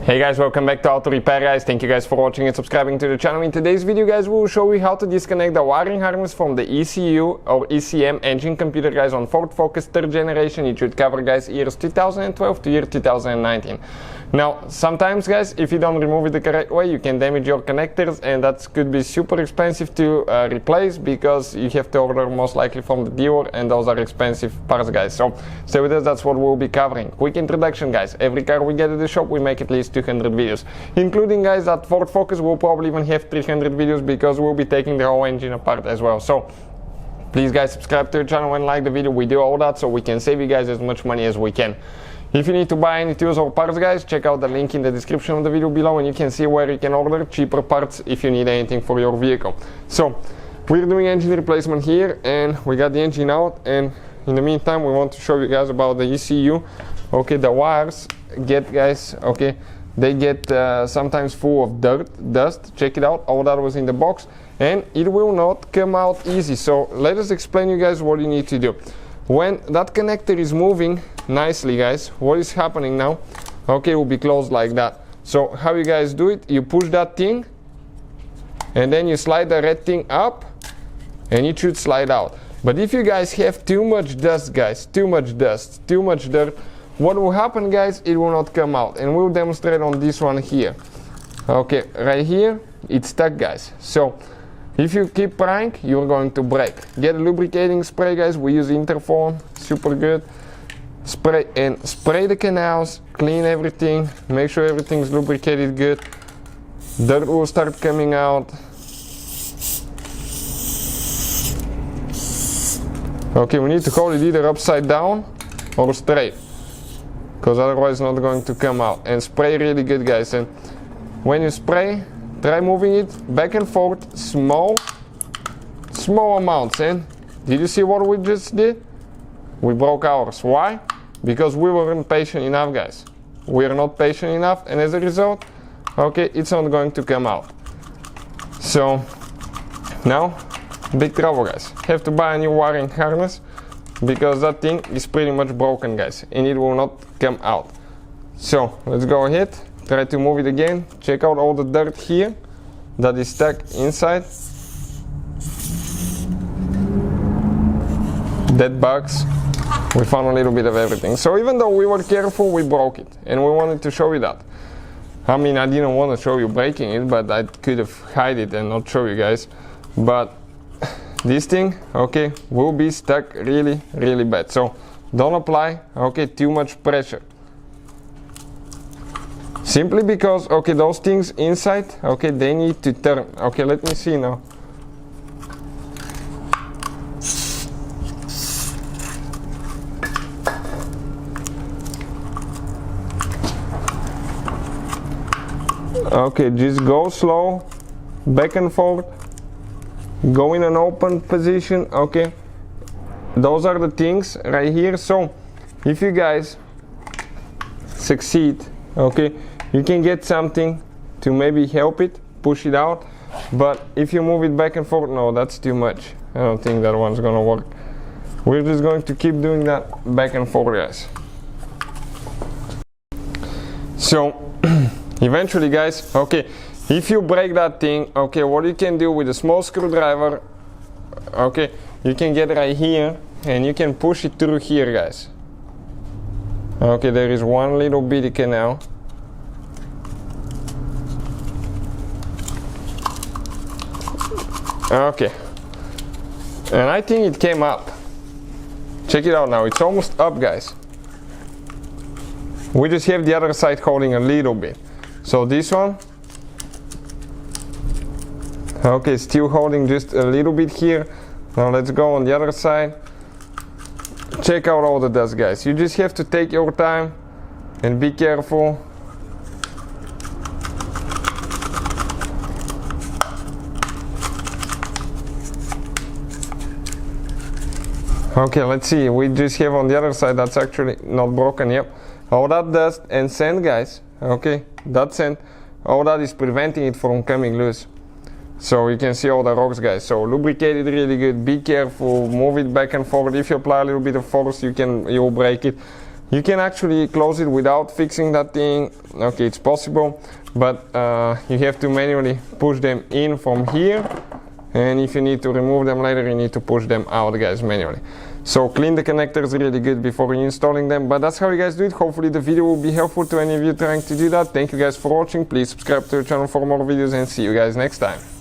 Hey guys, welcome back to Auto Repair guys. Thank you guys for watching and subscribing to the channel. In today's video guys, we will show you how to disconnect the wiring harness from the ECU or ECM engine computer guys on Ford Focus 3rd generation. It should cover guys years 2012 to year 2019. Now sometimes guys, if you don't remove it the correct way, you can damage your connectors, and that could be super expensive to replace because you have to order most likely from the dealer, and those are expensive parts guys. So stay with us, that's what we'll be covering. Quick introduction guys, every car we get at the shop we make at least 200 videos, including guys that Ford Focus will probably even have 300 videos because we'll be taking the whole engine apart as well. So please guys, subscribe to the channel and like the video. We do all that so we can save you guys as much money as we can. If you need to buy any tools or parts guys, check out the link in the description of the video below, and you can see where you can order cheaper parts if you need anything for your vehicle. So we're doing engine replacement here, and we got the engine out, and in the meantime we want to show you guys about the ECU. Okay, the wires get guys, okay, they get sometimes full of dust. Check it out, all that was in the box, and it will not come out easy. So let us explain you guys what you need to do. When that connector is moving nicely guys, what is happening now? Okay, it will be closed like that. So how you guys do it, you push that thing and then you slide the red thing up and it should slide out. But if you guys have too much dust guys, too much dust, too much dirt, what will happen guys, it will not come out, and we'll demonstrate on this one here. Okay, right here it's stuck guys. So if you keep prying, you're going to break. Get a lubricating spray guys, we use Interform, super good. Spray the canals, clean everything, make sure everything's lubricated good. Dirt will start coming out. Okay, we need to hold it either upside down or straight, because otherwise it's not going to come out. And spray really good guys, and when you spray, try moving it back and forth, small amounts. And did you see what we just did? We broke ours. Why? Because we weren't patient enough guys. We are not patient enough, and as a result, okay, it's not going to come out. So now big trouble guys, have to buy a new wiring harness because that thing is pretty much broken guys, and it will not come out. So let's go ahead, try to move it again. Check out all the dirt here that is stuck inside. Dead bugs. We found a little bit of everything. So even though we were careful, we broke it, and we wanted to show you that. I mean, I didn't want to show you breaking it, but I could have hide it and not show you guys. But this thing, okay, will be stuck really bad. So don't apply, okay, too much pressure. Simply because, okay, those things inside, okay, they need to turn. Okay, let me see now. Okay, just go slow, back and forth, go in an open position. Okay, those are the things right here. So if you guys succeed, okay, you can get something to maybe help it, push it out. But if you move it back and forth, no, that's too much. I don't think that one's gonna work. We're just going to keep doing that back and forth guys. So eventually guys, okay, if you break that thing, okay, what you can do with a small screwdriver, okay, you can get right here and you can push it through here guys. Okay, there is one little bitty canal. Okay, and I think it came up. Check it out now, it's almost up guys. We just have the other side holding a little bit. So this one, okay, still holding just a little bit here. Now let's go on the other side. Check out all the dust guys. You just have to take your time and be careful. Okay, let's see, we just have on the other side, that's actually not broken. Yep, all that dust and sand guys, okay, that sand, all that is preventing it from coming loose. So you can see all the rocks guys. So lubricate it really good, be careful, move it back and forward. If you apply a little bit of force, you'll break it. You can actually close it without fixing that thing. Okay, it's possible, but you have to manually push them in from here, and if you need to remove them later, you need to push them out, guys, manually. So clean the connectors really good before installing them, but that's how you guys do it. Hopefully the video will be helpful to any of you trying to do that. Thank you guys for watching. Please subscribe to the channel for more videos, and see you guys next time.